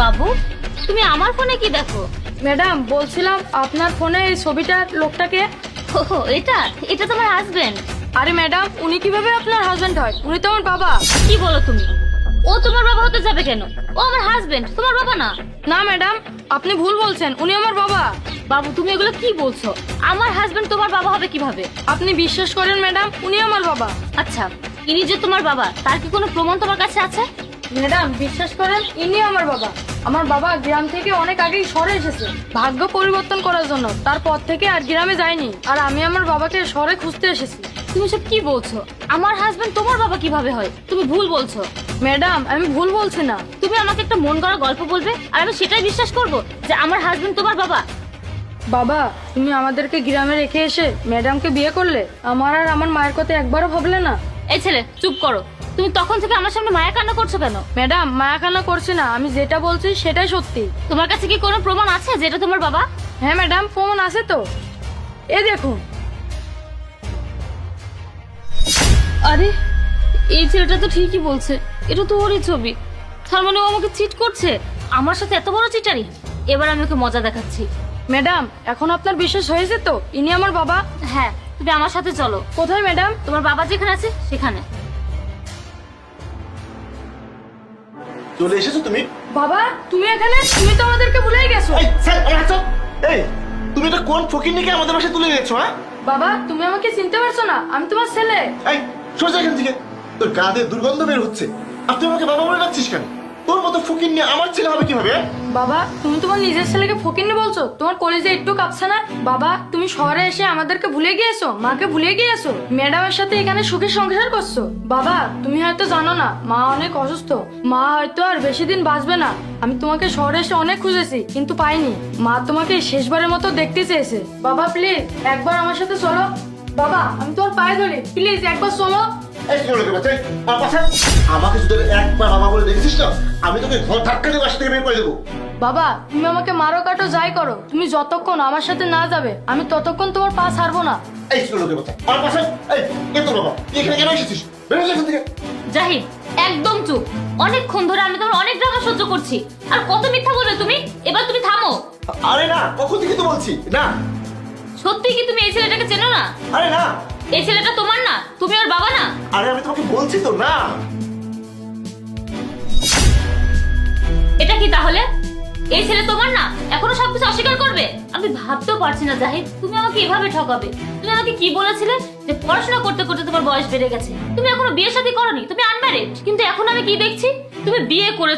বাবু, তুমি আমার ফোনে কি দেখো? ম্যাডাম বলছিলাম আপনার ফোনে এই ছবিটার লোকটাকে। ওহো, এটা এটা তোমার হাজবেন্ড? আরে ম্যাডাম, উনি কিভাবে আপনার হাজবেন্ড হয়? উনি তো আমার বাবা। কি বলো তুমি? ও তোমার বাবা হতে যাবে কেন? ও আমার হাজবেন্ড, তোমার বাবা না। না ম্যাডাম, আপনি ভুল বলছেন, উনি আমার বাবা। বাবু, তুমি এগুলো কি বলছো? আমার হাজবেন্ড তোমার বাবা হবে কিভাবে? আপনি বিশ্বাস করেন ম্যাডাম, উনি আমার বাবা। আচ্ছা, ইনি যে তোমার বাবা, তার কি কোনো প্রমাণ তোমার কাছে আছে? ম্যাডাম বিশ্বাস করেন, ইনি আমার বাবা। আমার বাবা গ্রাম থেকে অনেক আগেই শহরে এসেছে ভাগ্য পরিবর্তন করার জন্য। তারপর থেকে আর গ্রামে যায়নি, আর আমি আমার বাবাকে শহরে খুঁজতে এসেছি। তুমি সব কি বলছো? আমার হাজবেন্ড তোমার বাবা কিভাবে হয়? তুমি ভুল বলছো। ম্যাডাম আমি ভুল বলছি না। তুমি আমাকে একটা মন গড়া গল্প বলবে আর আমি সেটাই বিশ্বাস করব যে আমার হাজবেন্ড তোমার বাবা? বাবা, তুমি আমাদেরকে গ্রামে রেখে এসে ম্যাডামকে বিয়ে করলে, আমার আর আমার মায়ের কথা একবারও ভাবলে না। এই ছেলে, চুপ করো। তুমি তখন থেকে আমার সামনে মায়া কান্না করছো কেন? ম্যাডাম মায়াখানা করছি না, আমি যেটা বলছি সেটাই সত্যি। তোমার কাছে কি কোনো প্রমাণ আছে যে এটা তোমার বাবা? হ্যাঁ ম্যাডাম, প্রমাণ আছে তো, এই দেখুন। আরে, এই ছেলেটা তো ঠিকই বলছে, এটা তো ওরই ছবি। তার মানে ও আমাকে চিট করছে, আমার সাথে এত বড় চিটারি। এবার আমি ওকে মজা দেখাচ্ছি। ম্যাডাম এখন আপনার বিশ্বাস হয়েছে তো ইনি আমার বাবা? হ্যাঁ, তুমি আমার সাথে চলো। কোথায় ম্যাডাম? তোমার বাবা যেখানে আছে সেখানে। চলে এসেছো তুমি? বাবা তুমি এখানে? তুমি তো আমাদেরকে ভুলেই গেছো। এই স্যার, আমার হাত ছাড়। এই তুমি এটা কোন ফকিরনিকে আমাদের বাসায় তুলে নিয়েছো? হ্যাঁ বাবা তুমি আমাকে চিনতে পারছো না? আমি তোমার ছেলে। এই সোজা এখান থেকে। তোর গা দিয়ে দুর্গন্ধ বের হচ্ছে, আর তুই আমাকে বাবা বলে ডাকছিস কেন? তোর মতো ফকিরনি আমার ছেলে হবে কিভাবে? বাবা তুমি তোমার নিজের ছেলেকে ফকিন্নি বলছো? তোমার কলেজে একটু কাঁপছে না? বাবা তুমি শহরে এসে আমাদেরকে ভুলে গিয়েছো, মাকে ভুলে গিয়েছো, ম্যাডামের সাথে এখানে সুখে সংসার করছো। বাবা তুমি হয়তো জানো না, মা অনেক অসুস্থ, মা হয়তো আর বেশি দিন বাঁচবে না। আমি তোমাকে শহরে এসে অনেক খুঁজেছি কিন্তু পাইনি। মা তোমাকে শেষবারের মতো দেখতে চেয়েছে। বাবা প্লিজ একবার আমার সাথে চলো। বাবা আমি তোমার পায়ে ধরি, প্লিজ একবার চলো। এই কি লোকের বাচ্চা, আমার পাশে আমাকে যদি একবার বাবা বলে দেখেছিস না, আমি তোকে ঘর ধাক্কা দিয়ে বাসা থেকে বের করে দেবো। বাবা তুমি আমাকে মারো কাটো যাই করো, তুমি যতক্ষণ আমার সাথে না যাবে আমি ততক্ষণ তোমার পা ছাড়বো না। এই কি লোকের বাচ্চা, আমার পাশে। এই কে তোর বাবা? তুই এখানে কেন এসেছিস? বের হয়ে যা এখান থেকে। জাহিদ, একদম চুপ। অনেকক্ষণ ধরে আমি তোমার অনেক ড্রামা সহ্য করছি, আর কত মিথ্যা বলবে তুমি? এবার তুমি থামো। আরে না, কখন থেকে তো বলছি না। সত্যি কি তুমি এই ছেলেটাকে চেনো না? আরে না। এই ছেলেটা তোমার না, তুমি ওর বাবা না। আরে আমি তোমাকে বলছি তো না। এটা কি তাহলে? এই ছেলে তোমার না, এখনো সবকিছু অস্বীকার করবে? আমি ভাবতেও পারছি না জাহিদ, তুমি আমাকে এভাবে ঠকাবে। তুমি আমাকে কি বলেছিলে যে পড়াশোনা করতে করতে তোমার বয়স বেড়ে গেছে, তুমি এখনো বিয়ে শাদী করোনি, তুমি আনম্যারিড। কিন্তু এখন আমি কি দেখছি, তুমি বিয়ে করে